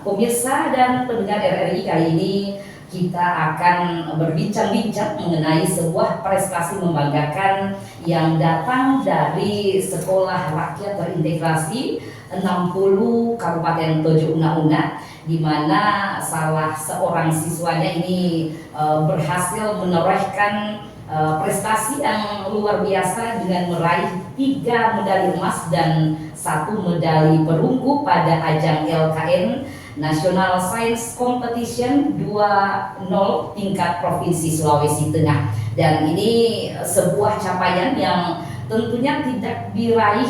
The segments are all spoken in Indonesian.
Pemirsa dan pendengar RRI, kali ini kita akan berbincang-bincang mengenai sebuah prestasi membanggakan yang datang dari Sekolah Rakyat Terintegrasi 60 Kabupaten Tojo Una-Una, di mana salah seorang siswanya ini berhasil menorehkan prestasi yang luar biasa dengan meraih 3 medali emas dan 1 medali perunggu pada ajang LKN National Science Competition 2.0 tingkat Provinsi Sulawesi Tengah. Dan ini sebuah capaian yang tentunya tidak diraih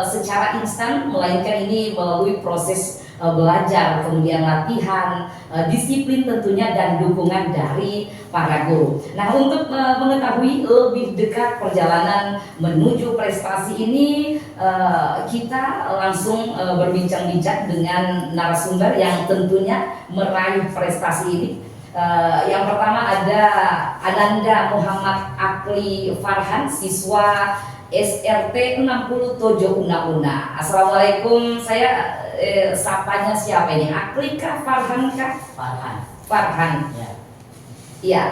secara instan, melainkan ini melalui proses belajar, kemudian latihan, disiplin tentunya, dan dukungan dari para guru. Nah, untuk mengetahui lebih dekat perjalanan menuju prestasi ini, kita langsung berbincang-bincang dengan narasumber yang tentunya meraih prestasi ini. Yang pertama ada Ananda Muhammad Akli Farhan, siswa SRT 60 Tojo Una-Una. Assalamualaikum, saya sapanya siapa ini? Akli kah, Farhan kah? Farhan. Farhan. Ya. Iya,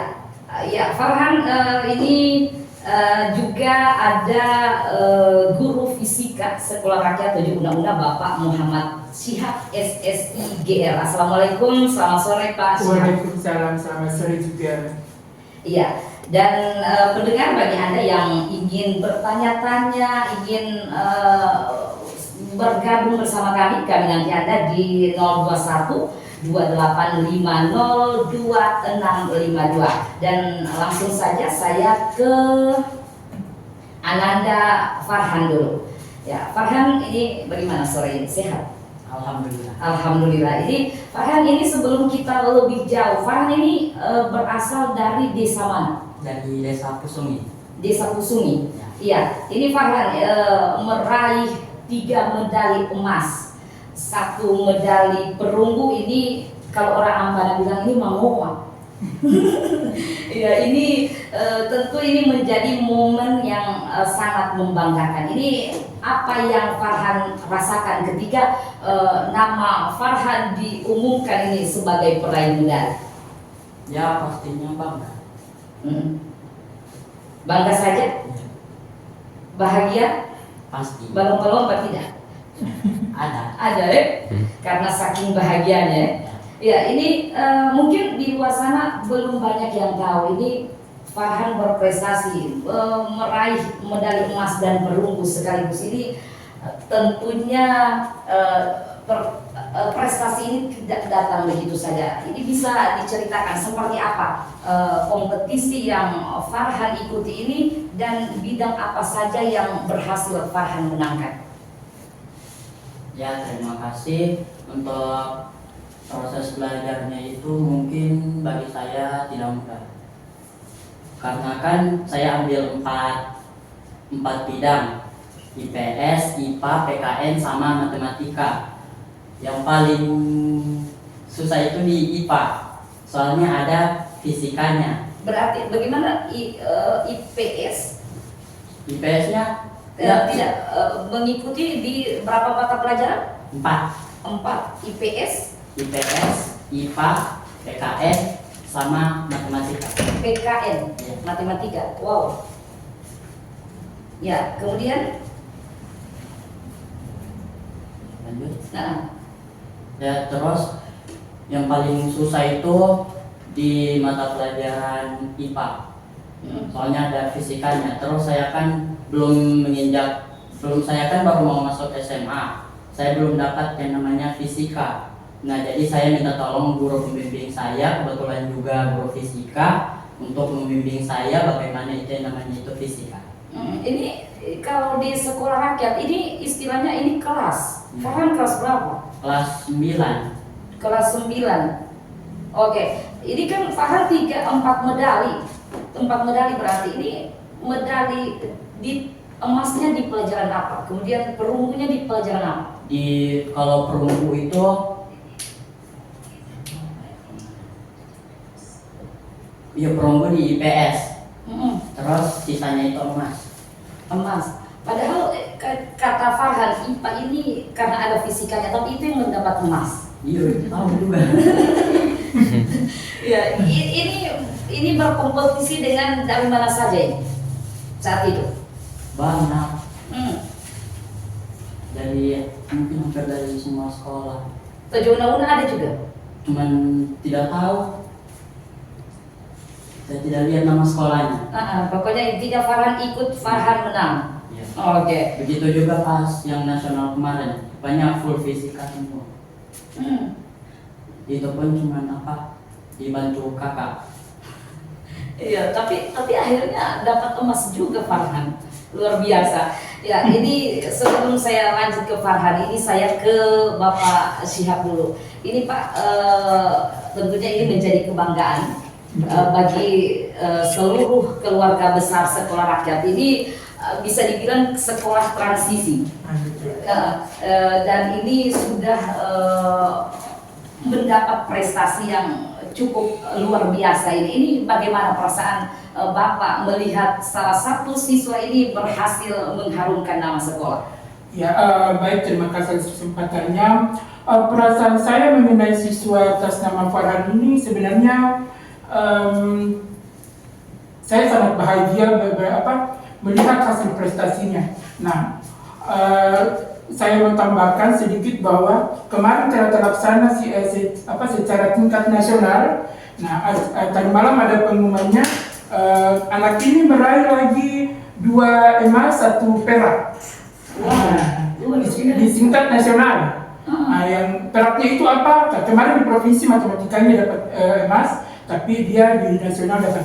ya Farhan, ini juga ada guru fisika Sekolah Rakyat Tojo Una-Una, Bapak Muhammad Syihab SSIGR. Assalamualaikum, selamat sore Pak Syihab. Waalaikumsalam, selamat sore juga. Iya, dan pendengar, bagi Anda yang ingin bertanya-tanya, ingin bergabung bersama kami nanti Anda di 021 2850 2652. Dan langsung saja saya ke Ananda Farhan dulu. Ya, Farhan, ini bagaimana sore ini? Sehat? Alhamdulillah. Alhamdulillah. Ini Farhan, ini sebelum kita lebih jauh, Farhan ini berasal dari desa mana? Dari Desa Pusumi. Desa Pusumi. Ya. Iya, ini Farhan meraih 3 medali emas, 1 medali perunggu. Ini kalau orang Ampana bilang ini mangoa. Ya, ini tentu ini menjadi momen yang sangat membanggakan. Ini apa yang Farhan rasakan ketika nama Farhan diumumkan ini sebagai peraih medali? Ya, pastinya bangga. Bangga saja? Ya, Bahagia? pasti. Balon-balon tidak? Ada. Ada ya? Karena saking bahagianya. Ya, ini mungkin di luar sana belum banyak yang tahu. Ini Farhan berprestasi, meraih medali emas dan perunggu sekaligus. Ini tentunya prestasi ini tidak datang begitu saja. Ini bisa diceritakan seperti apa kompetisi yang Farhan ikuti ini, dan bidang apa saja yang berhasil Farhan menangkan? Ya, terima kasih. Untuk proses belajarnya itu mungkin bagi saya tidak mudah. Karena kan saya ambil 4 bidang, IPS, IPA, PKN, sama matematika. Yang paling susah itu di IPA, soalnya ada fisikanya. Berarti bagaimana IPS? IPS-nya Tidak mengikuti di berapa mata pelajaran? 4. 4 IPS, IPA, PKN, sama matematika. PKN, Ya. matematika. Wow. Ya, kemudian Lanjut. nah, Ya, terus yang paling susah itu di mata pelajaran IPA. Soalnya ada fisikanya. Terus saya kan saya kan baru mau masuk SMA. Saya belum dapat yang namanya fisika. Nah, jadi saya minta tolong guru pembimbing saya, kebetulan juga guru fisika, untuk membimbing saya bagaimana itu yang namanya itu fisika. ini kalau di sekolah rakyat ini istilahnya ini kelas. Farhan kelas berapa? Kelas 9. Kelas 9. Oke, ini kan Farhan 4 medali. 4 medali berarti ini medali di emasnya di pelajaran apa? Kemudian perunggunya di pelajaran apa? Kalau perunggu itu ya perunggu di IPS. Terus sisanya itu emas. Emas. Padahal kata Farhan, IPA ini karena ada fisikanya, tapi itu yang mendapat emas. Iya, tahu juga. Ya, ini berkompetisi dengan dari mana saja ini saat itu? Banyak. Hmm. Dari mungkin hampir dari semua sekolah. Una ada juga. Cuman tidak tahu. Saya tidak lihat nama sekolahnya. Pokoknya intinya Farhan ikut, Farhan menang. Iya. Oke. Begitu juga pas yang nasional kemarin, banyak full fisika semua. Itu pun cuma dibantu kakak. Iya, tapi akhirnya dapat emas juga Farhan. Luar biasa. Ya, ini sebelum saya lanjut ke Farhan, ini saya ke Bapak Syihab dulu. Ini Pak, tentunya ini menjadi kebanggaan bagi seluruh keluarga besar sekolah rakyat. Ini bisa dibilang sekolah transisi. Dan ini sudah mendapat prestasi yang cukup luar biasa ini bagaimana perasaan Bapak melihat salah satu siswa ini berhasil mengharumkan nama sekolah? Ya, baik, terima kasih atas kesempatannya. Perasaan saya mengenai siswa atas nama Farhan ini sebenarnya saya sangat bahagia melihat hasil prestasinya. Nah, saya mau tambahkan sedikit bahwa kemarin telah terlaksana secara tingkat nasional. Nah, tadi malam ada pengumumannya, anak ini meraih lagi 2 emas 1 perak. Di tingkat nasional. Nah, yang peraknya itu apa? Kemarin di provinsi matematikanya dapat emas, tapi dia di nasional dapat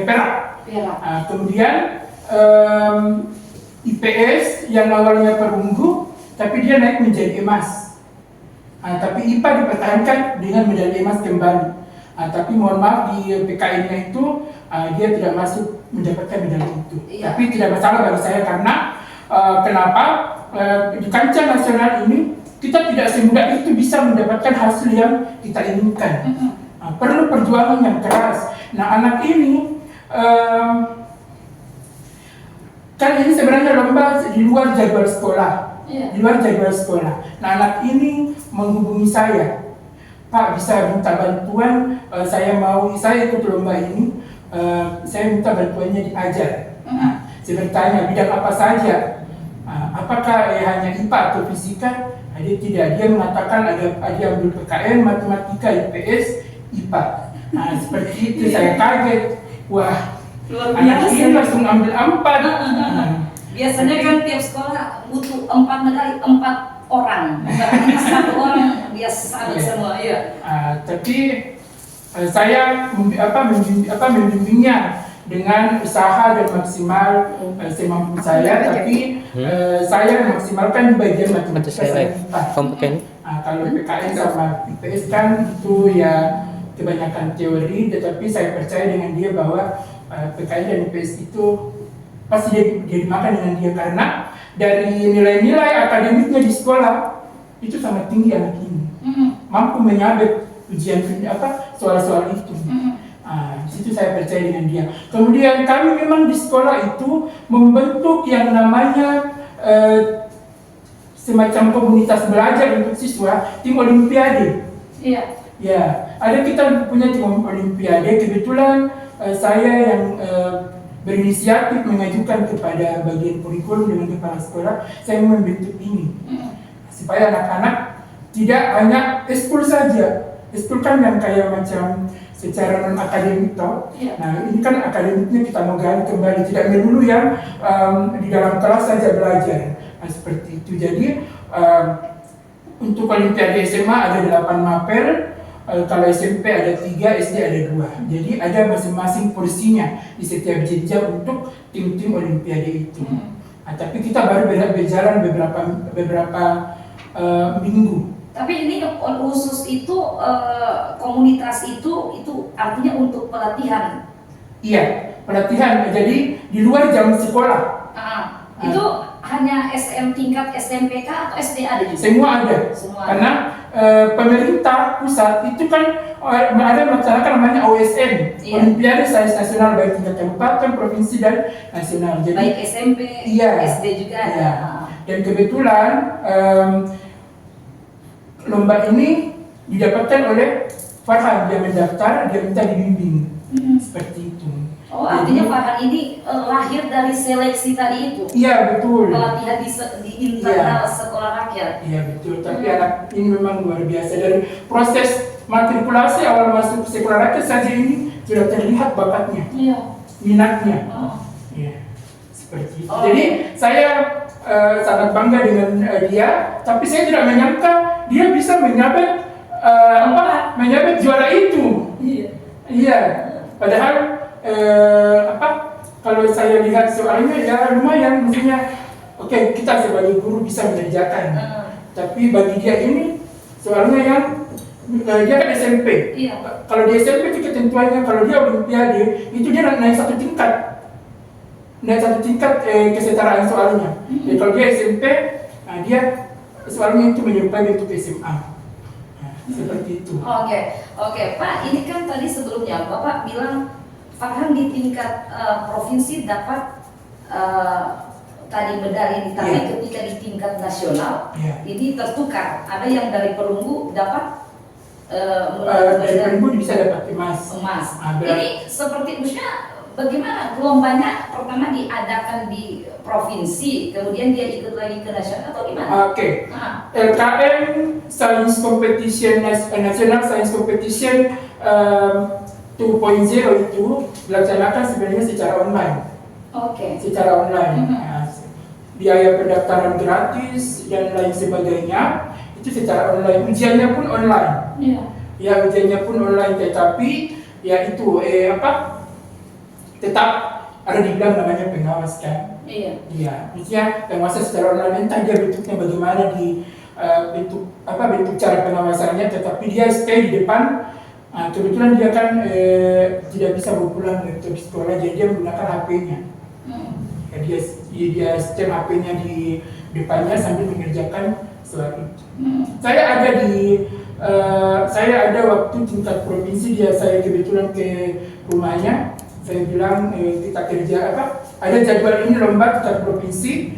perak. Kemudian IPS yang awalnya perunggu, tapi dia naik menjadi emas. Tapi IPA dipertahankan dengan medali emas kembali. Tapi mohon maaf di PKN-nya itu dia tidak masuk mendapatkan medali itu. Tapi tidak masalah bagi saya karena kenapa di kancah nasional ini kita tidak semudah itu bisa mendapatkan hasil yang kita inginkan. Perlu perjuangan yang keras. Nah, anak ini kan ini sebenarnya lomba di luar jadwal sekolah. Di luar jadwal sekolah. Nah, anak ini menghubungi saya, Pak, bisa minta bantuan, saya ikut lomba ini, saya minta bantuannya diajar. Saya bertanya bidang apa saja, apakah hanya IPA atau fisika? Dia tidak, dia mengatakan dia ambil PKN, matematika, IPS, IPA. Seperti itu saya kaget, wah, anak ini langsung ambil 4. Biasanya kan tiap sekolah butuh 4 medali, 4 orang, bukan 1 orang biasa semua. Ya. Tapi saya membimbingnya dengan usaha dan maksimal semampu saya, tapi saya memaksimalkan di bagian matematika saya. Kalau PKN sama IPS kan itu ya kebanyakan teori, tetapi saya percaya dengan dia bahwa PKN dan IPS itu pasti dia dimakan dengan dia karena dari nilai-nilai akademiknya di sekolah itu sangat tinggi anak ini, mampu menyabet ujian soal-soal itu. Situ saya percaya dengan dia. Kemudian kami memang di sekolah itu membentuk yang namanya semacam komunitas belajar untuk siswa, tim olimpiade. Ya, ada kita punya tim olimpiade. Kebetulan saya yang berinisiatif mengajukan kepada bagian kurikulum dengan kepala sekolah, saya membentuk ini supaya anak-anak tidak hanya eskul saja. Eskul kan yang kayak macam secara non akademik toh. Nah, ini kan akademiknya kita mau gali kembali, tidak melulu yang di dalam kelas saja belajar. Seperti itu. Jadi untuk olimpiade SMA ada 8 mapel. Kalau SMP ada 3, SD ada 2. Jadi ada masing-masing porsinya di setiap jenjang untuk tim-tim olimpiade itu. Tapi kita baru berjalan beberapa minggu. Tapi ini khusus itu komunitas itu artinya untuk pelatihan. Iya, pelatihan. Jadi di luar jam sekolah. Itu hanya tingkat SMPK atau SD ada juga? Semua ada. Semua. Karena pemerintah pusat itu kan ada melaksanakan namanya OSN, Iya. Olimpiade Sains Nasional, baik tingkat kabupaten, provinsi dan nasional. Jadi Baik SMP, iya, SD juga ada. iya. Dan kebetulan lomba ini didapatkan oleh Farhan, dia mendaftar, dia minta dibimbing. Seperti itu. Oh, artinya Farhan ini lahir dari seleksi tadi itu? Iya, betul. Pelatihan di internal sekolah rakyat? Iya, betul. Tapi anak ini memang luar biasa. Dari proses matrikulasi awal masuk sekolah rakyat saja ini sudah terlihat bakatnya, Iya. minatnya. Oh. Iya, seperti itu. Oh. Jadi saya sangat bangga dengan dia, tapi saya tidak menyangka dia bisa menyabet menyabet juara itu. Iya. Iya, padahal kalau saya lihat soalnya ya lumayan, maksudnya oke, kita sebagai guru bisa mengerjakan, tapi bagi dia ini soalnya yang dia kan SMP. Iya. Kalau di SMP itu ketentuannya kalau dia Olimpiade itu dia naik satu tingkat, kesetaraan soalnya. Jadi kalau dia SMP, dia soalnya itu menyerupai bentuk SMA. Seperti itu. Oke, Pak, ini kan tadi sebelumnya Bapak bilang Farhan di tingkat provinsi dapat tadi medali, tapi Iya. ketika di tingkat nasional Iya. ini tertukar. Ada yang dari perunggu dapat Dari perunggu bisa dapat emas. Ini seperti maksudnya bagaimana gelombangnya pertama diadakan di provinsi, kemudian dia ikut lagi ke nasional atau gimana? Oke. LKM Science Competition National Science Competition 2.0 itu dilaksanakan sebenarnya secara online. Oke. Secara online. Biaya pendaftaran gratis dan lain sebagainya itu secara online. Ujiannya pun online. Iya. Ya, ujiannya pun online, tetapi ya itu tetap ada dibilang namanya pengawas kan. Iya. Iya, maksudnya pengawasan secara online entah dia bentuknya bagaimana di bentuk cara pengawasannya, tetapi dia stay di depan. Kebetulan dia kan tidak bisa pulang untuk sekolah, jadi dia menggunakan HP-nya. Ya, dia stem HP-nya di depannya sambil mengerjakan soal itu. Saya ada waktu tingkat provinsi, saya kebetulan ke rumahnya. Saya bilang kita kerja ada jadwal ini lomba tingkat provinsi,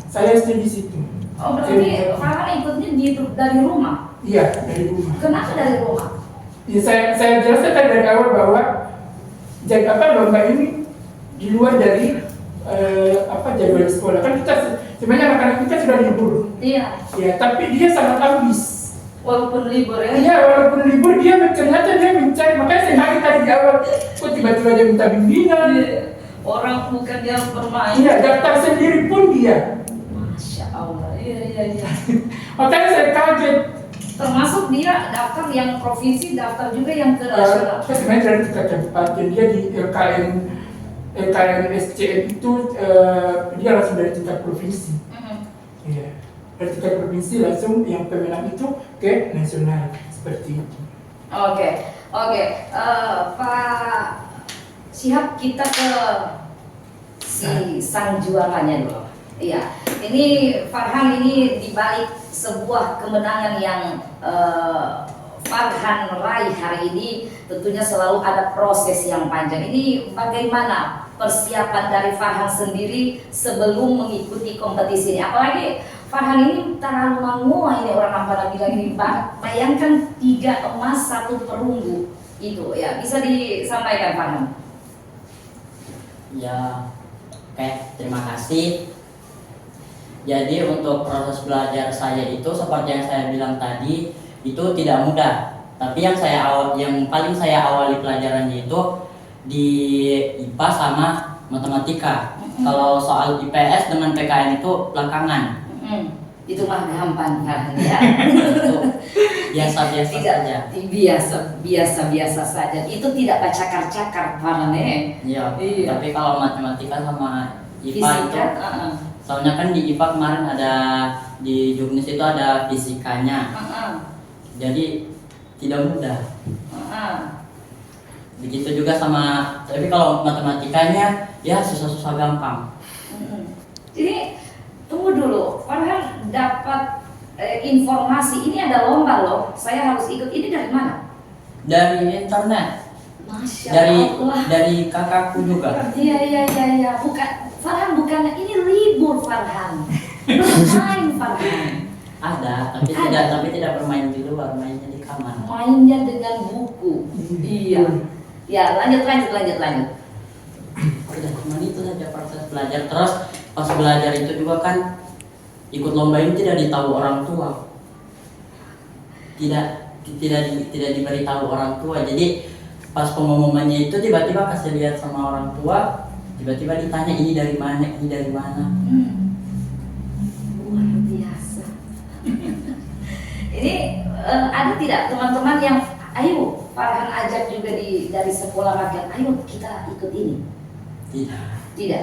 saya stay di situ. Oh, berarti Farhan ikutnya dari rumah? Iya, dari rumah. Kenapa dari rumah? Ya, saya jelaskan dari awal bahwa lomba ini di luar dari jadwal sekolah. Kan kita sebenarnya anak-anak kita sudah libur. Iya. Ya, tapi dia sangat ambis. Walaupun libur ya? Iya, walaupun libur ternyata dia mencari. Makanya saya hari tadi di awal, kok tiba-tiba dia minta bimbingan. Orang bukan dia bermain. Iya, daftar sendiri pun dia. Masya Allah. Iya. Makanya saya kaget. Termasuk dia daftar yang provinsi, daftar juga yang ke nasional. Sebenarnya dari tingkat kabupaten, dia di LKN SCN itu dia langsung dari tingkat provinsi. Iya. Dari tingkat provinsi langsung yang pemenang itu ke nasional, seperti itu. Oke. Pak Syihab, kita ke si sang juaranya dulu. Iya. Ini Farhan ini dibalik sebuah kemenangan yang Farhan raih hari ini, tentunya selalu ada proses yang panjang. Ini bagaimana persiapan dari Farhan sendiri sebelum mengikuti kompetisi ini? Apalagi Farhan ini terlalu menguah, ini orang Ampara bilang ini, bayangkan 3 emas 1 perunggu itu ya, bisa disampaikan Farhan? Ya, oke, terima kasih. Jadi untuk proses belajar saya itu seperti yang saya bilang tadi itu tidak mudah. Tapi yang paling saya awali pelajarannya itu di IPA sama matematika. Kalau soal IPS dengan PKN itu belakangan. Itu mah gampang kan ya. Itu biasa-biasa saja. Biasa saja. Itu tidak cakar-cakar Farhan Iya. Tapi kalau matematika sama IPA itu soalnya kan di IPA kemarin ada di Jognis itu ada fisikanya, jadi tidak mudah. Begitu juga tapi kalau matematikanya ya susah-susah gampang. Jadi Tunggu dulu, Farhan dapat informasi ini ada lomba loh, saya harus ikut. Ini dari mana? Dari internet, Masya dari Allah. dari kakakku juga. Iya. Bukan, Farhan bukannya ini libur Farhan. Bermain Farhan. Ada, tapi tidak bermain di luar, mainnya di kamar. Mainnya dengan buku. Iya. Ya, lanjut. Udah cuma itu saja proses belajar. Terus pas belajar itu juga kan ikut lomba ini tidak ditahu orang tua. Tidak diberitahu orang tua. Jadi pas pengumumannya itu tiba-tiba kasih lihat sama orang tua, tiba-tiba ditanya ini dari mana. Luar biasa. Ini ada tidak teman-teman yang ayo Farhan ajak juga dari sekolah rakyat, ayo kita ikut ini? Tidak.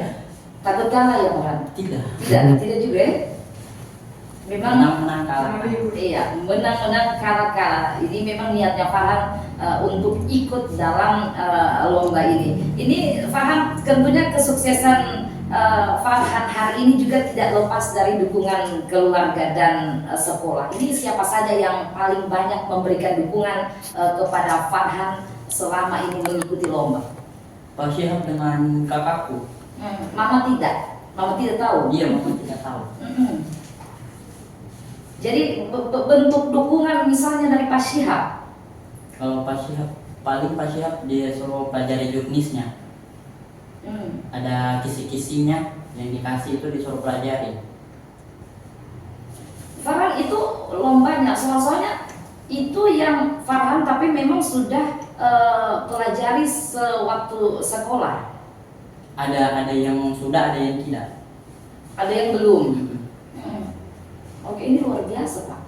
Takut kalah ya Farhan? Tidak juga ya? Memang Menang kalah. iya, menang kalah. Ini memang niatnya Farhan untuk ikut dalam lomba ini. Ini Farhan tentunya kesuksesan Farhan hari ini juga tidak lepas dari dukungan keluarga dan sekolah. Ini siapa saja yang paling banyak memberikan dukungan kepada Farhan selama ini mengikuti lomba? Pak Syihab dengan kakakku. Mama tidak tahu. Iya, mama tidak tahu. Jadi bentuk dukungan misalnya dari Pak Syihab. Kalau Pak Syihab dia suruh pelajari juknisnya. Ada kisi-kisinya yang dikasih itu disuruh pelajari. Farhan itu lombanya, soalnya itu yang Farhan tapi memang sudah pelajari sewaktu sekolah. Ada yang sudah, ada yang tidak. Ada yang belum. Oke, ini luar biasa Pak.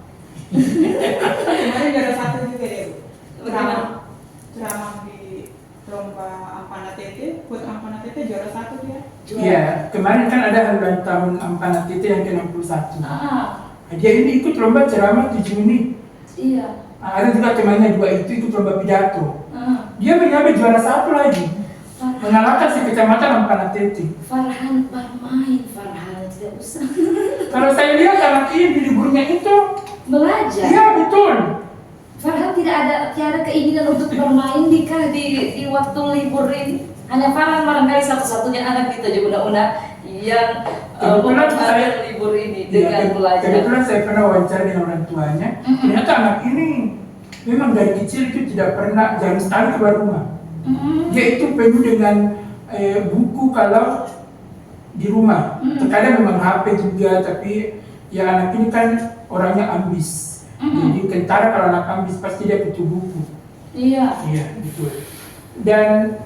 Kemarin juara 1 juga deh. Bagaimana? Ceramah di lomba Ampana Tete, buat Ampana Tete juara 1 dia. Iya, kemarin kan ada ulang tahun Ampana Tete yang ke-61. Dia ini ikut lomba ceramah 7 menit. Iya. Ada juga temannya itu ikut lomba pidato. Dia menyamai juara 1 lagi. Mengalahkan si kecamatan Ampana Tete. Farhan bermain, Farhan tidak usah. Kalau saya lihat anak ini di liburnya itu Belajar. iya betul. Farhan tiada keinginan untuk bermain di waktu libur ini. Hanya Farhan barangkali satu-satunya anak kita juga undang yang Kebetulan saya libur ini dengan belajar. Kebetulan saya pernah wawancara dengan orang tuanya. Ternyata anak ini memang dari kecil itu tidak pernah jarang sekali keluar rumah. Dia itu penuh dengan buku kalau di rumah. Terkadang memang HP juga, tapi ya anak ini kan orangnya ambis. Jadi kentara kalau anak ambis pasti dia butuh buku. Iya. Iya, betul. Dan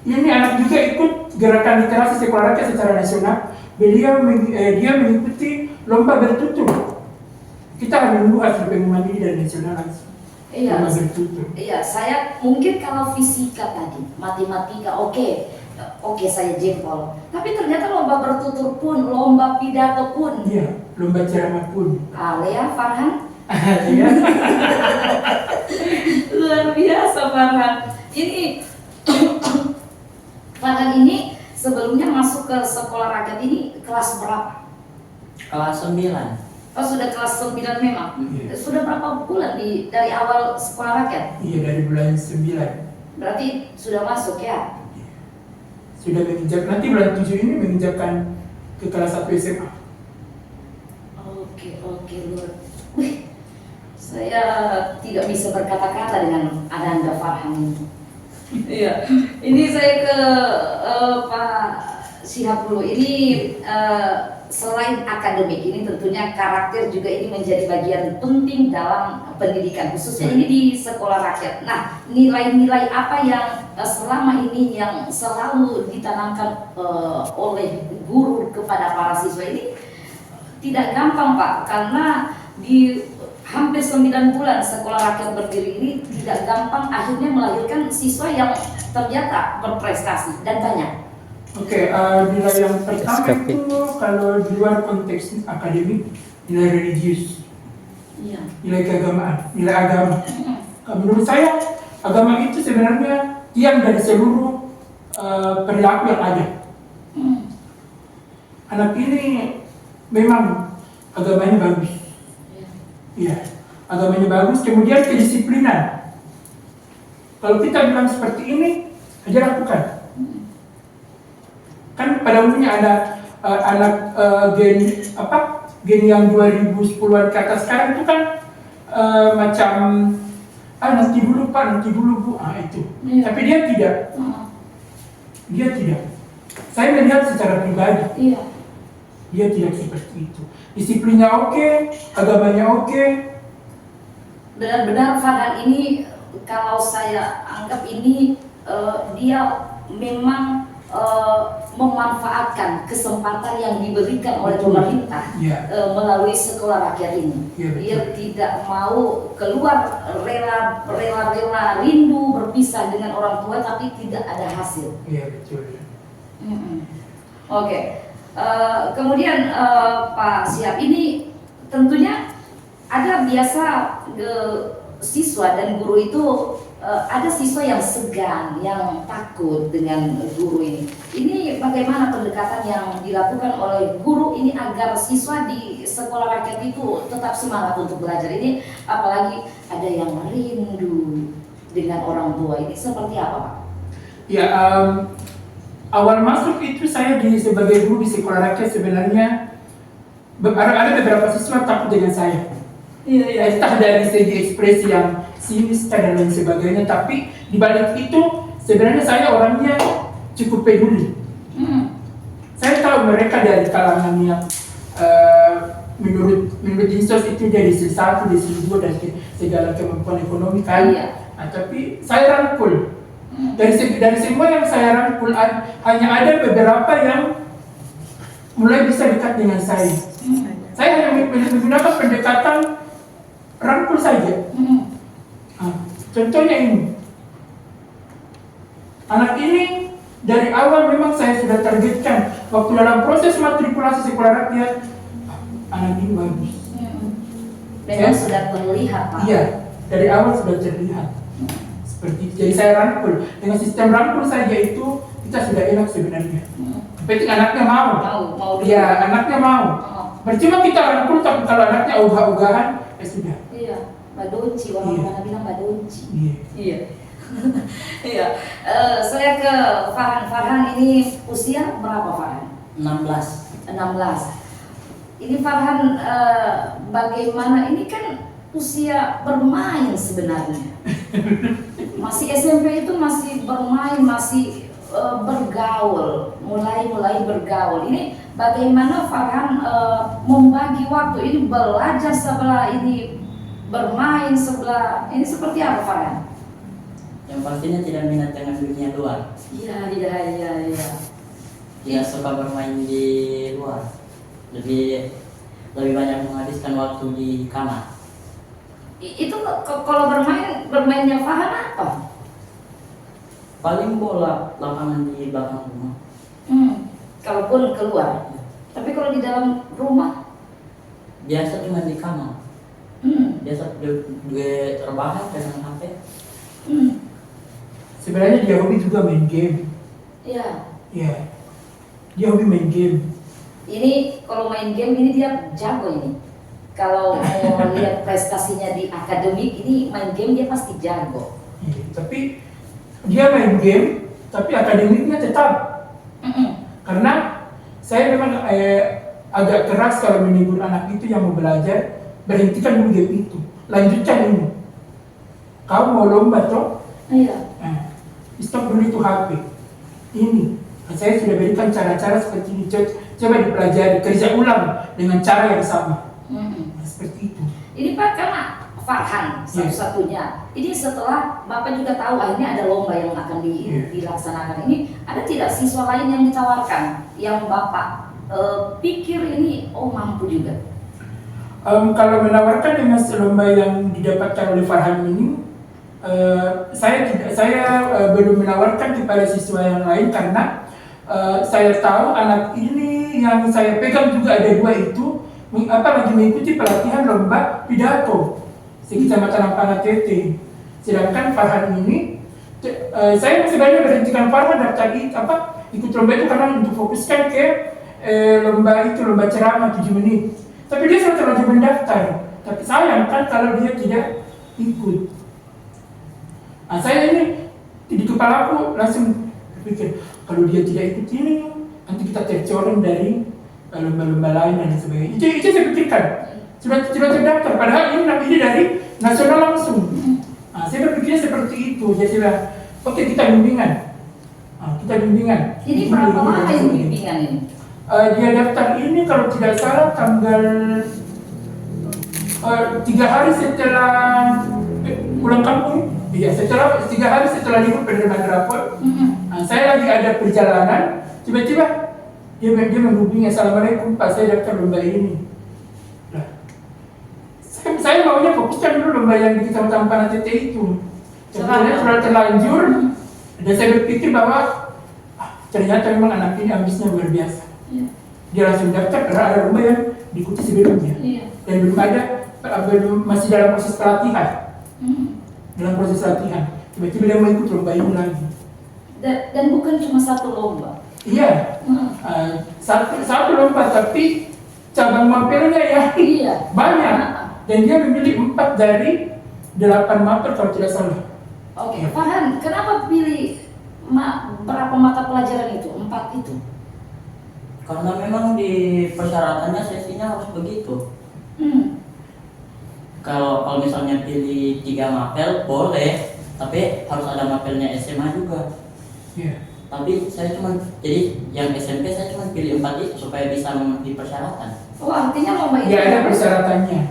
ini anak juga ikut gerakan literasi sekolah rakyat secara nasional. Dia mengikuti lomba bertutur. Kita harus menunggu hasil pengumuman ini dari nasional langsung. Iya. Lomba bertutur. Iya, saya mungkin kalau fisika tadi, matematika oke saya jempol. Tapi ternyata lomba bertutur pun, lomba pidato pun. Iya, lomba ceramah pun. Alea Farhan. Iya. Luar biasa Farhan. Ini Farhan ini sebelumnya masuk ke sekolah rakyat ini kelas berapa? Kelas 9. Oh sudah kelas 9 memang? Iya. Sudah berapa bulan dari awal sekolah rakyat? Iya, dari bulan 9. Berarti sudah masuk ya? Sudah menginjak, nanti bulan 7 ini menginjakkan ke kelas 1 SMA. Oke, luar. Wih, saya tidak bisa berkata-kata dengan Anda Farhan ini. Iya, ini saya ke Pak Syihab dulu. Ini selain akademik, ini tentunya karakter juga ini menjadi bagian penting dalam pendidikan, khususnya ini di sekolah rakyat. Nah, nilai-nilai apa yang selama ini yang selalu ditanamkan oleh guru kepada para siswa ini tidak gampang Pak, karena di hampir 9 bulan sekolah rakyat berdiri ini tidak gampang akhirnya melahirkan siswa yang ternyata berprestasi dan banyak. Oke, nilai yang pertama itu kalau di luar konteks akademik, nilai religius, Iya. nilai keagamaan, nilai agama. Menurut saya, agama itu sebenarnya tiang dari seluruh perilaku yang ada. Anak ini memang agamanya bagus. Iya, agamanya bagus. Kemudian kedisiplinan. Kalau kita bilang seperti ini, aja lakukan. Kan pada umumnya ada anak gen yang 2010-an ke atas sekarang itu kan macam nanti dulu Pak, nanti dulu Bu, itu. Tapi dia tidak. Dia tidak. Saya melihat secara pribadi. Dia tidak seperti itu. Disiplinnya oke, agamanya oke. Benar-benar Farhan ini kalau saya anggap ini dia memang memanfaatkan kesempatan yang diberikan oleh pemerintah melalui sekolah rakyat ini. Dia tidak mau keluar rela rindu berpisah dengan orang tua tapi tidak ada hasil. Iya betul. Oke. Kemudian Pak Syihab ini tentunya ada biasa siswa dan guru itu ada siswa yang segan, yang takut dengan guru ini. Ini bagaimana pendekatan yang dilakukan oleh guru ini agar siswa di sekolah rakyat itu tetap semangat untuk belajar ini, apalagi ada yang rindu dengan orang tua ini, seperti apa Pak? Ya, awal masuk itu saya sebagai guru di sekolah rakyat sebenarnya ada beberapa siswa takut dengan saya. Entah dari segi ekspresi yang sinis dan lain sebagainya, tapi di balik itu sebenarnya saya orangnya cukup peduli. Saya tahu mereka dari kalangan yang menurut dinsos itu dari C1, D2 dan segala kemampuan ekonomi kan. Tapi saya rangkul. Dari semua yang saya rangkul hanya ada beberapa yang mulai bisa dekat dengan saya. Saya hanya menggunakan pendekatan rangkul saja. Contohnya ini, anak ini dari awal memang saya sudah targetkan waktu dalam proses matrikulasi sekolah rakyat, anak ini bagus. Memang sudah terlihat Pak. Iya, dari awal sudah terlihat. Seperti itu. Jadi saya rangkul dengan sistem rangkul saja itu kita sudah enak sebenarnya. Penting anaknya mau. Iya, anaknya mau. Percuma kita rangkul tapi kalau anaknya ogah-ogahan, ya sudah. Iya, badonci, orang bilang badonci. Iya. Iya. Saya ke Farhan ini usia berapa Farhan? 16. Ini Farhan bagaimana ini kan usia bermain sebenarnya. Masih SMP itu masih bermain, masih bergaul, mulai bergaul. Ini bagaimana Farhan membagi waktu ini belajar sebelah ini bermain sebelah ini, seperti apa Farhan? Yang pastinya tidak minat dengan dunia luar. Iya. Tidak suka bermain di luar. Lebih banyak menghabiskan waktu di kamar. Itu kalau bermainnya Farhan apa? Paling bola lapangan di belakang rumah. Kalaupun keluar. Tapi kalau di dalam rumah? Biasa cuma di kamar. Biasa gue terbahan dengan HP. Sebenarnya dia hobi juga main game. Iya. Dia hobi main game. Ini kalau main game ini dia jago ini. Kalau mau lihat prestasinya di akademik ini main game dia pasti jago. Tapi dia main game, tapi akademiknya tetap. Karena saya memang agak keras kalau menegur anak itu yang mau belajar, berhentikan dulu game itu, lanjutkan ini. Kau mau lomba toh? Iya. Stop dulu itu HP. Ini, saya sudah berikan cara-cara seperti ini. Coba dipelajari, kerja ulang dengan cara yang sama. Seperti itu. Ini Pak, karena Farhan satu-satunya. Ini setelah Bapak juga tahu akhirnya ada lomba yang akan dilaksanakan. Ini ada tidak siswa lain yang ditawarkan yang Bapak pikir ini mampu juga? Kalau menawarkan dengan lomba yang didapatkan oleh Farhan ini, saya belum menawarkan kepada siswa yang lain karena saya tahu anak ini yang saya pegang juga ada dua itu lagi mengikuti pelatihan lomba pidato sekecamatan Ampana Tete. Sedangkan Farhan ini saya sebenarnya berhentikan Farhan daftar ikut lomba itu karena untuk fokuskan ke lomba ceramah 7 menit. Tapi dia sudah terlanjur mendaftar. Tapi sayang kan kalau dia tidak ikut. Nah, saya ini di kepalaku langsung berpikir, kalau dia tidak ikut ini, nanti kita tercoreng dari lomba-lomba lain dan sebagainya. Itu saya pikirkan. Sudah terdaftar, padahal ini dari nasional langsung. Nah, saya berpikirnya seperti itu. Jadi saya bilang, oke, kita bimbingan. Ini berapa lama ini bimbingan ini? Dia daftar ini kalau tidak salah tanggal 3 hari setelah pulang kampung. Iya, 3 hari setelah libur penerimaan rapor. Nah, saya lagi ada perjalanan, tiba-tiba dia menghubungi, "Assalamualaikum Pak, saya daftar lomba ini." Nah, saya maunya fokuskan dulu lomba yang di Kecamatan Panatete itu. Sebenarnya sudah terlanjur, dan saya berpikir bahwa ternyata memang anak ini ambisnya luar biasa. Dia langsung daftar karena ada lomba yang diikuti sebelumnya. Dan masih dalam proses pelatihan. Tiba-tiba dia mau ikut lomba ini lagi. Dan bukan cuma satu lomba. Iya, satu lomba, tapi cabang mapelnya ya banyak. Dan dia memilih 4 dari 8 mapel kalau tidak salah. Oke, Farhan, kenapa pilih berapa mata pelajaran itu? 4 itu? Karena memang di persyaratannya sesinya harus begitu. Kalau misalnya pilih 3 mapel boleh, tapi harus ada mapelnya SMA juga. Tapi saya jadi yang SMP saya cuma pilih 4 itu supaya bisa memenuhi persyaratan. Oh, artinya lomba itu Ya, ada persyaratannya.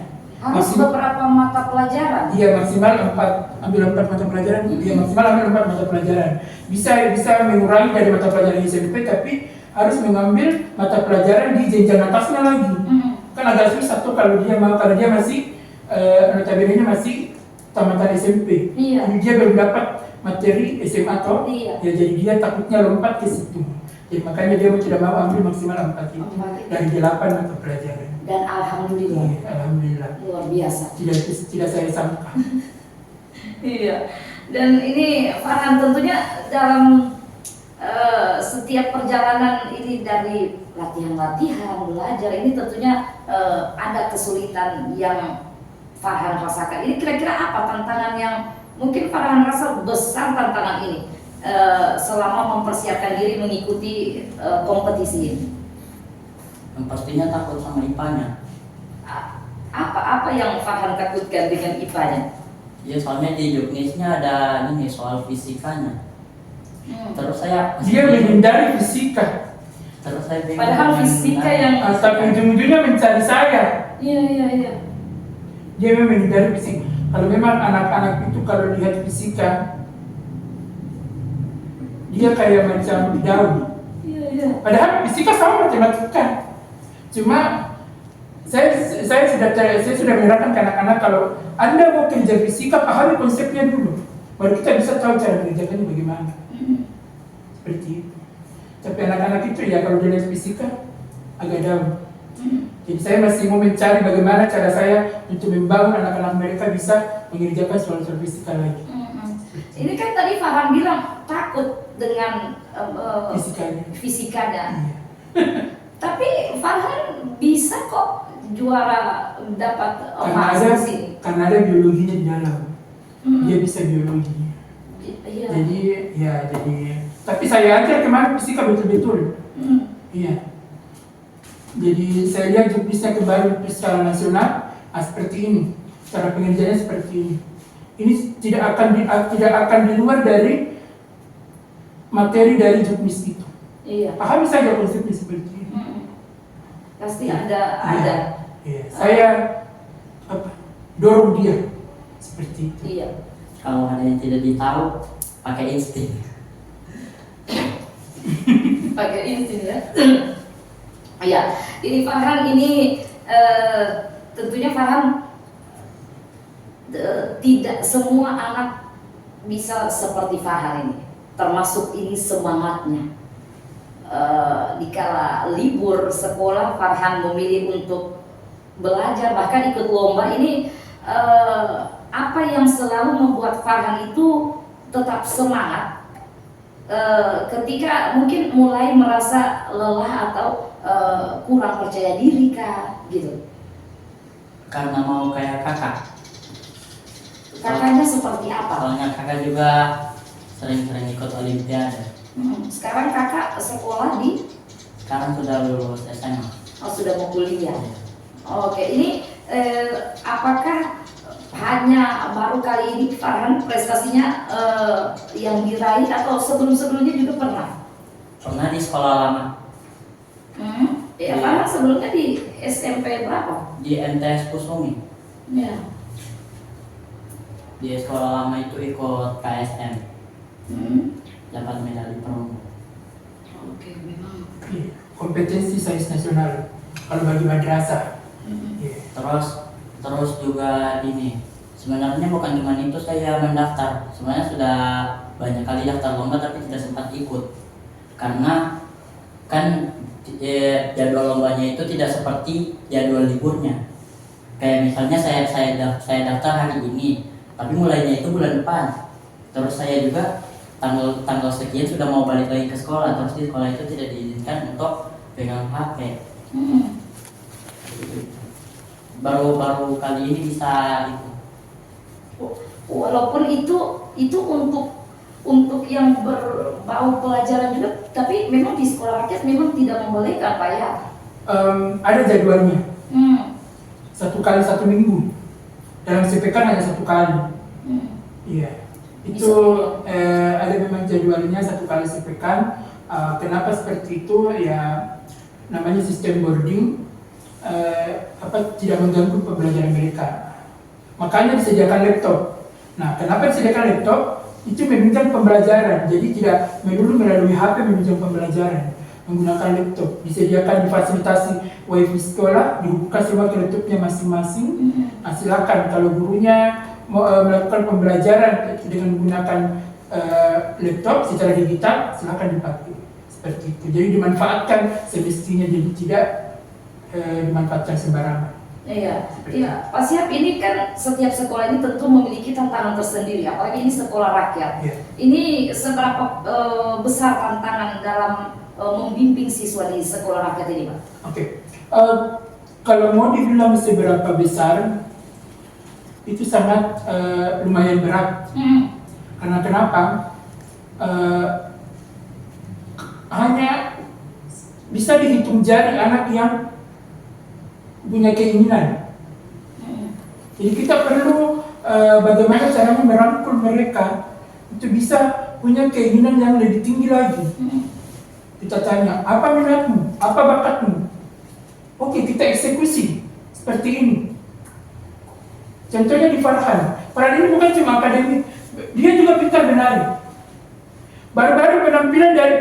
harus beberapa mata pelajaran. Iya, maksimal 4, ambil 4 mata pelajaran. Iya, maksimal ambil 4 mata pelajaran. Bisa mengurangi dari mata pelajaran SMP, tapi harus mengambil mata pelajaran di jenjang atasnya lagi. Kan agak susah tuh kalau dia masih notabene masih tamatan SMP. Jadi dia belum dapat materi SMA toh. Ya, jadi dia takutnya lompat ke situ. Jadi makanya dia tidak mau ambil maksimal 4 itu dari 8 mata pelajaran. Dan alhamdulillah. Alhamdulillah. Luar biasa. Tidak saya sangka. Iya. Dan ini Farhan tentunya dalam setiap perjalanan ini dari latihan-latihan, belajar ini tentunya ada kesulitan yang Farhan rasakan. Ini kira-kira apa tantangan yang mungkin Farhan rasa besar tantangan ini selama mempersiapkan diri mengikuti kompetisi ini? Yang pastinya takut sama IPA-nya. Apa yang Farhan takutkan dengan IPA-nya? Ya soalnya di juknisnya ada ini soal fisikanya. Terus dia menghindari fisika. Terus saya bingung. Padahal fisika yang tapi ujung-ujungnya mencari saya. Iya. Dia memang menghindari fisika. Kalau memang anak-anak itu kalau lihat fisika, dia kayak macam daun. Iya. Padahal fisika sama matematika. Cuma saya sudah menyerahkan ke anak-anak, kalau Anda mau kerja fisika, pahami konsepnya dulu, baru kita bisa tahu cara mengerjakannya bagaimana. Seperti itu. Tapi anak-anak itu ya kalau dia lihat fisika agak daun. Jadi saya masih mau mencari bagaimana cara saya untuk membangun anak-anak mereka bisa mengerjakan soal-soal fisika lagi. Ini kan tadi Farhan bilang takut dengan fisikanya. Iya. Tapi Farhan bisa kok juara dapat emas di sini. Karena ada biologinya di dalam. Dia bisa biologi. Iya. Jadi tapi saya ajar kemarin fisika betul-betul. Iya. Jadi saya lihat juknisnya kembali secara nasional seperti ini. Cara pengerjaannya seperti ini. Ini tidak akan di luar dari materi dari juknis itu. Iya. Pahami saja konsepnya seperti ini. Pasti ada. Iya. Saya dorong dia seperti itu. Iya. Kalau ada yang tidak ditahu, pakai insting. Pakai insting ya. Iya. Ini Farhan ini tentunya Farhan tidak semua anak bisa seperti Farhan ini. Termasuk ini semangatnya. Dikala libur sekolah, Farhan memilih untuk belajar bahkan ikut lomba ini. Apa yang selalu membuat Farhan itu tetap semangat ketika mungkin mulai merasa lelah atau kurang percaya diri kah gitu? Karena mau kayak kakak. Kakaknya seperti apa? Soalnya kakak juga sering-sering ikut olimpiade. Sekarang kakak sekolah di? Sekarang sudah lulus SMA. Oh, sudah mau kuliah. Oke, ini apakah hanya baru kali ini Farhan prestasinya yang diraih atau sebelum-sebelumnya juga pernah? Pernah di sekolah lama. Ya, Farhan sebelumnya di SMP berapa? Di MTS Pusumi. Ya. Di sekolah lama itu ikut KSM. Dapat medali perunggu. Oke, memang. Kompetensi sains nasional kalau bagi madrasah. Terus juga ini. Sebenarnya bukan cuma itu saya mendaftar. Sebenarnya sudah banyak kali daftar lomba tapi tidak sempat ikut. Karena kan jadwal lombanya itu tidak seperti jadwal liburnya. Kayak misalnya saya daftar hari ini, tapi mulainya itu bulan depan. Terus saya juga tanggal sekian sudah mau balik lagi ke sekolah, terus di sekolah itu tidak diizinkan untuk pegang HP. Baru kali ini bisa itu. Walaupun itu untuk yang berbau pelajaran juga, tapi memang di sekolah rakyat memang tidak membolehkan, Pak ya? Ada jadwalnya. 1 kali 1 minggu. Dalam CPK hanya 1 kali. Iya. Itu ada memang jadwalnya 1 kali CPK. Kenapa seperti itu? Ya namanya sistem boarding. Tidak mengganggu pembelajaran mereka. Makanya disediakan laptop. Nah, kenapa disediakan laptop? Itu menunjang pembelajaran. Jadi tidak melulu melalui HP menunjang pembelajaran. Menggunakan laptop, disediakan difasilitasi wifi sekolah, dihubungkan semua ke laptopnya masing-masing. Nah, silakan kalau gurunya mau melakukan pembelajaran dengan menggunakan laptop secara digital, silakan dipakai seperti itu. Jadi dimanfaatkan semestinya, jadi tidak dimanfaatkan sembarangan. Iya, Pak Syihab, ini kan setiap sekolah ini tentu memiliki tantangan tersendiri, apalagi ini sekolah rakyat. Ini seberapa besar tantangan dalam membimbing siswa di sekolah rakyat ini, Pak? Oke. Kalau mau dibilang seberapa besar, itu sangat lumayan berat. Karena kenapa? Hanya bisa dihitung jari anak yang punya keinginan. Jadi kita perlu bagaimana caranya merangkul mereka untuk bisa punya keinginan yang lebih tinggi lagi. Kita tanya, apa minatmu? Apa bakatmu? Oke, kita eksekusi seperti ini. Contohnya di Farhan. Farhan ini bukan cuma akademik, dia juga pintar menari. Baru-baru penampilan dari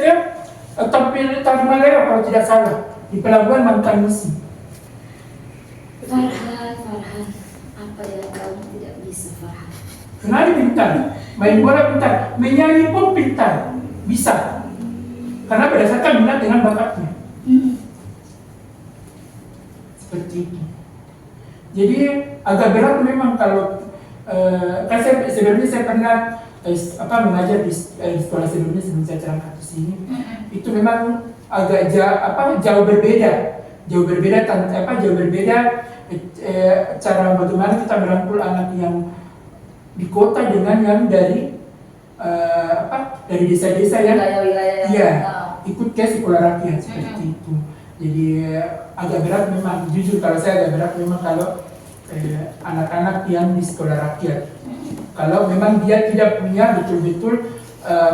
tampil tari Maleo kalau tidak salah di Pelabuhan Mantan Misi. Farhan, apa yang kamu tidak bisa, Farhan? Menari pintar, main bola pintar, menyanyi pun pintar, bisa. Karena berdasarkan minat dengan bakatnya. Seperti itu. Jadi agak berat memang kalau kan sebelumnya saya pernah mengajar di sekolah sebelumnya sebelum saya terangkat ke sini. Itu memang agak jauh berbeda cara bagaimana kita merangkul anak yang di kota dengan yang dari desa-desa yang ikut ke sekolah rakyat seperti itu. Jadi agak berat memang, jujur kalau saya agak berat memang kalau anak-anak yang di sekolah rakyat. Kalau memang dia tidak punya betul-betul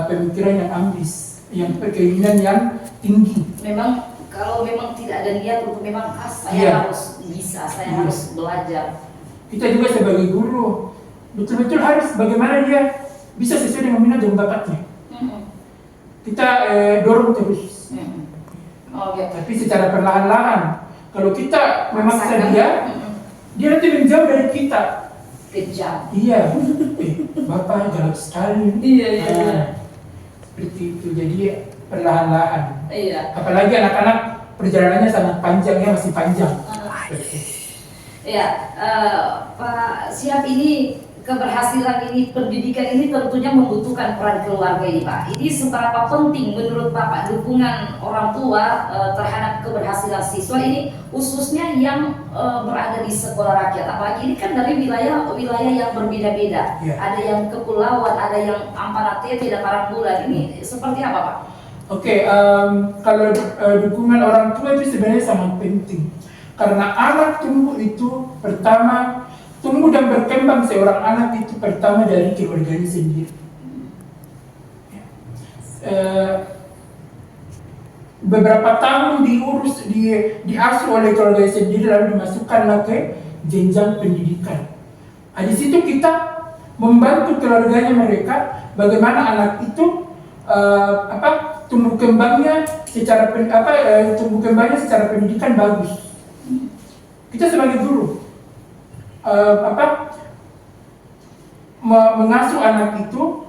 pemikiran yang ambis, yang keinginan yang tinggi. Memang kalau memang tidak ada niat untuk memang saya harus bisa, saya harus belajar. Kita juga sebagai guru betul-betul harus bagaimana dia bisa sesuai dengan minat dan bakatnya. Kita dorong terus. Tapi secara perlahan-lahan. Kalau kita memaksa dia nanti menjauh dari kita. Kejam. Iya. Bapak galak sekali. Iya. Seperti itu. Jadi perlahan-lahan. Iya. Apalagi anak-anak perjalanannya sangat panjang, ya masih panjang. Iya, Pak Syihab, ini keberhasilan ini, pendidikan ini tentunya membutuhkan peran keluarga ini Pak. Ini seberapa penting menurut Bapak dukungan orang tua terhadap keberhasilan siswa ini, khususnya yang berada di sekolah rakyat. Apalagi ini kan dari wilayah yang berbeda-beda. Ya. Ada yang kepulauan, ada yang Ampana Tete dan Parangbulan. Ini seperti apa Pak? Oke, kalau dukungan orang tua itu sebenarnya sangat penting. Karena anak tumbuh itu pertama, tumbuh dan berkembang seorang anak itu pertama dari keluarganya sendiri. Beberapa tahun diurus, diasuh oleh keluarga sendiri lalu dimasukkanlah ke jenjang pendidikan. Di situ kita membantu keluarganya mereka bagaimana anak itu tumbuh kembangnya secara pendidikan bagus. Kita sebagai guru mengasuh anak itu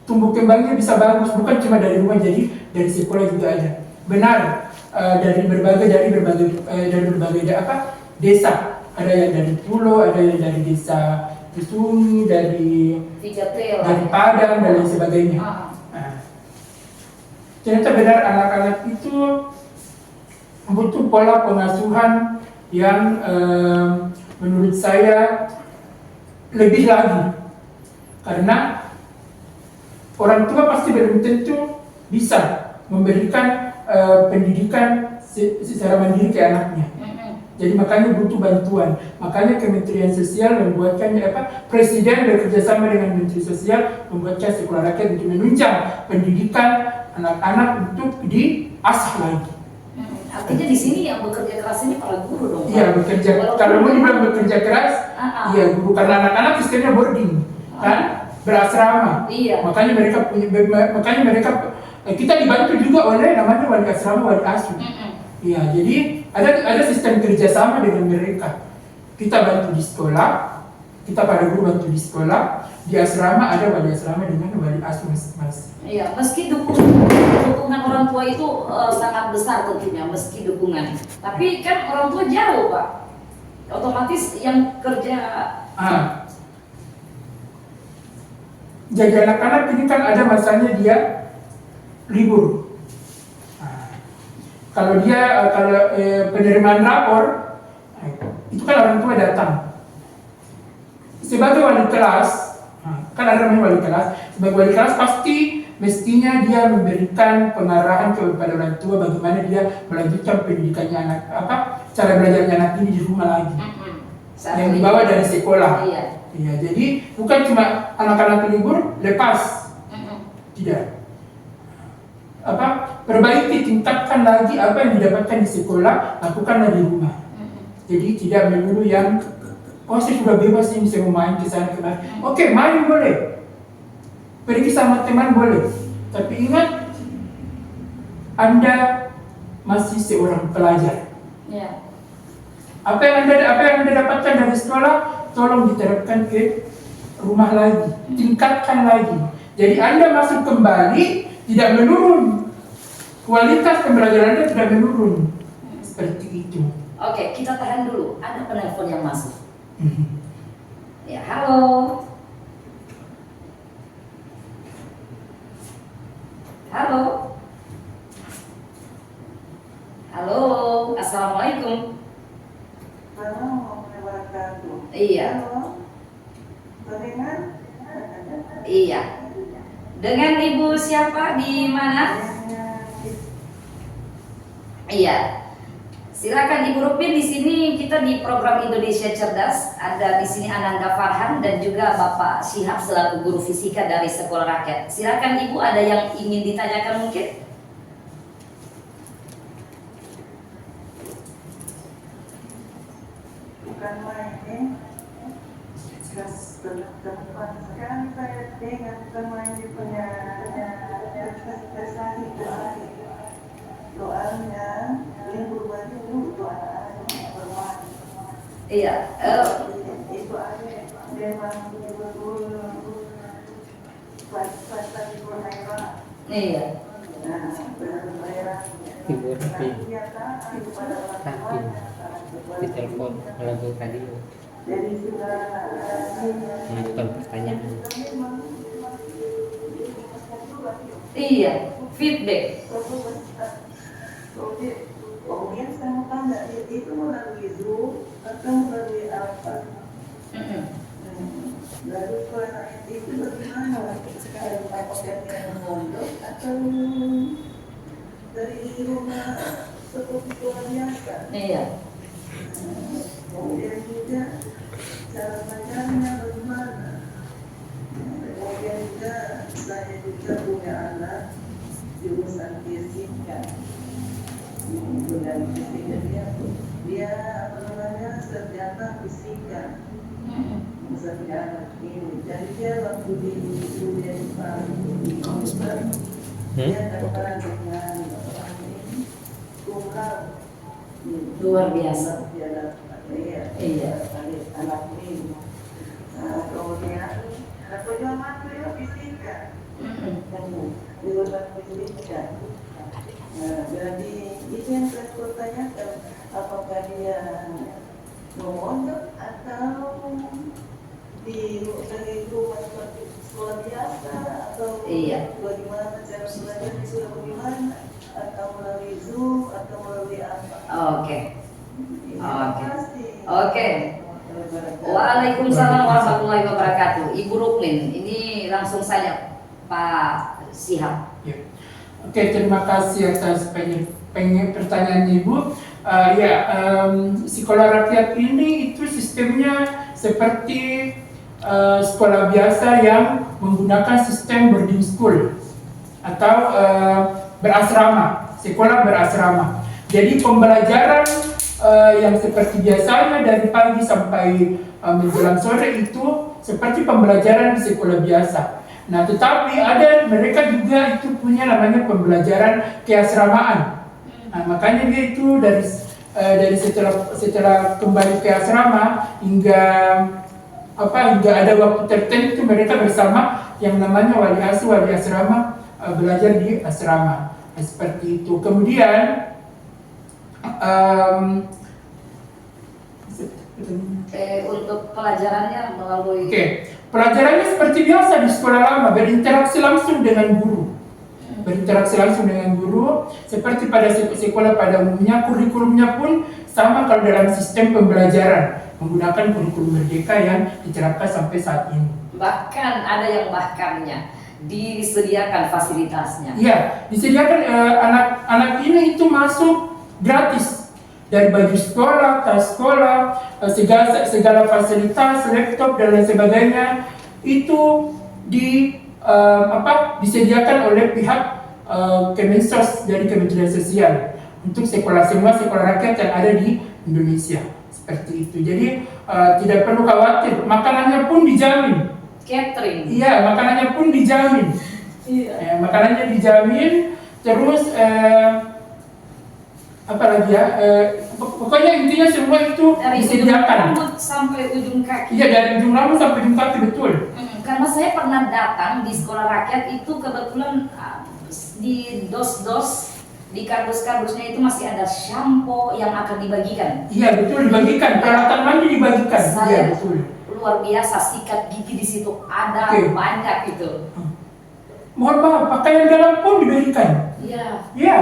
tumbuh kembangnya bisa bagus, bukan cuma dari rumah, jadi dari sekolah juga ada. Benar, dari berbagai desa, ada yang dari pulau, ada yang dari desa Tusumi, dari Padang dan lain sebagainya. Ternyata benar anak-anak itu butuh pola pengasuhan yang menurut saya lebih lagi, karena orang tua pasti belum tentu bisa memberikan pendidikan secara mandiri ke anaknya. Jadi makanya butuh bantuan. Makanya Kementerian Sosial membuatkannya Presiden bekerjasama dengan Menteri Sosial membuatkan sekolah rakyat untuk menunjang pendidikan anak-anak untuk diasah lagi. Artinya di sini yang bekerja keras ini para guru dong. Iya, bekerja. Kalau mau dibilang bekerja keras, iya guru, karena anak-anak sistemnya boarding, kan berasrama. Iya. Makanya mereka kita dibantu juga oleh namanya wali asrama, wali asuh. Iya, jadi ada sistem kerjasama dengan mereka. Kita bantu di sekolah, kita pada guru bantu di sekolah, di asrama ada wali asrama dengan wali asuh masing-masing. Iya, meski dukungan orang tua itu sangat besar tentunya, meski dukungan. Tapi kan orang tua jauh Pak, otomatis yang kerja. Jadi anak-anak ini kan ada masanya dia libur. Kalau penerimaan rapor, itu kan orang tua datang. Sebagai wali kelas, kan ada namanya wali kelas. Sebagai wali kelas pasti mestinya dia memberikan pengarahan kepada orang tua bagaimana dia melanjutkan pendidikannya anak, cara belajarnya anak ini di rumah lagi, yang dibawa dari sekolah. Iya, jadi bukan cuma anak-anak libur lepas, tidak. Perbaiki, tingkatkan lagi apa yang didapatkan di sekolah, lakukanlah di rumah. Jadi tidak melulu yang saya sudah bebas nih, bisa main ke sana kemari. Oke, main boleh, pergi sama teman boleh, tapi ingat Anda masih seorang pelajar. Apa yang anda dapatkan dari sekolah, tolong diterapkan ke rumah lagi, tingkatkan lagi. Jadi Anda masuk kembali, tidak menurun, kualitas pembelajaran Anda tidak menurun. Seperti itu. Oke, kita tahan dulu. Ada penelpon yang masuk. Ya, halo. Halo. Halo, assalamualaikum. Iya. Iya. Dengan Ibu siapa di mana? Iya. Silakan Ibu Rupin, di sini kita di program Indonesia Cerdas. Ada di sini Ananda Farhan dan juga Bapak Syihab selaku guru fisika dari Sekolah Rakyat. Silakan Ibu, ada yang ingin ditanyakan mungkin? Bukan main, depan sekali saya dengan teman punya prestasi doanya libur bagi untuk anak-anak bermain. Iya. Itu aja memang betul swasta di daerah. Iya. Nah, daerah. Di telepon melalui radio. Jadi sudah Iya, feedback. Kemudian saya mau tanya, itu melalui Zoom atau melalui apa? Lalu kalau itu bagaimana? Sekarang pakai yang mondok atau dari rumah seperti luar biasa? Iya. Kemudian juga cara belajarnya bagaimana? Kemudian juga saya juga punya anak jurusan fisika. Dan fisika dia apa namanya sarjana fisika. Sarjana ini. Jadi dia waktu di kuliah di Paris, dia terkenal dengan orang ini kumham. Luar biasa. Dia dapat Iya. anak ini. Kemudian anak pejuang dia fisika. Jurusan fisika. Jadi itu yang saya pertanyakan, apakah dia memondok atau di rumah seperti sekolah biasa atau bagaimana cara belajar di sekolah bagaimana atau melalui Zoom atau melalui apa? Oke. Waalaikumsalam warahmatullahi wabarakatuh. Ibu Rukmin, ini langsung saja Pak Sihab. Ya. Oke, terima kasih atas pertanyaan Ibu. Sekolah rakyat ini itu sistemnya seperti sekolah biasa yang menggunakan sistem boarding school atau berasrama, sekolah berasrama. Jadi pembelajaran yang seperti biasanya dari pagi sampai menjelang sore itu seperti pembelajaran di sekolah biasa. Nah, tetapi ada mereka juga itu punya namanya pembelajaran keasramaan. Nah, makanya dia itu dari setelah kembali ke asrama hingga ada waktu tertentu mereka bersama yang namanya wali asuh wali asrama belajar di asrama. Nah, seperti itu. Kemudian Untuk pelajarannya melalui pelajarannya seperti biasa di sekolah lama, berinteraksi langsung dengan guru. Seperti pada sekolah pada umumnya, kurikulumnya pun sama kalau dalam sistem pembelajaran menggunakan kurikulum merdeka yang diterapkan sampai saat ini. Bahkan ada yang bahkannya disediakan fasilitasnya. Iya, disediakan anak ini itu masuk gratis. Dari baju sekolah, tas sekolah, segala fasilitas, laptop dan lain sebagainya itu disediakan oleh pihak Kemensos dari Kementerian Sosial untuk semua sekolah rakyat yang ada di Indonesia seperti itu. Jadi tidak perlu khawatir, makanannya pun dijamin. Catering. Iya, makanannya pun dijamin. Iya. Makanannya dijamin. Terus pokoknya intinya semua itu Dari disediakan. ujung rambut sampai ujung kaki. Iya, dari ujung rambut sampai ujung kaki, betul. Karena saya pernah datang di sekolah rakyat itu kebetulan di dos-dos di kardus-kardusnya itu masih ada shampoo yang akan dibagikan. Iya, betul, dibagikan. Peralatan mandi dibagikan. Iya, betul. Luar biasa, sikat gigi di situ ada banyak itu. Mohon maaf, pakaian dalam pun diberikan. Iya. Iya.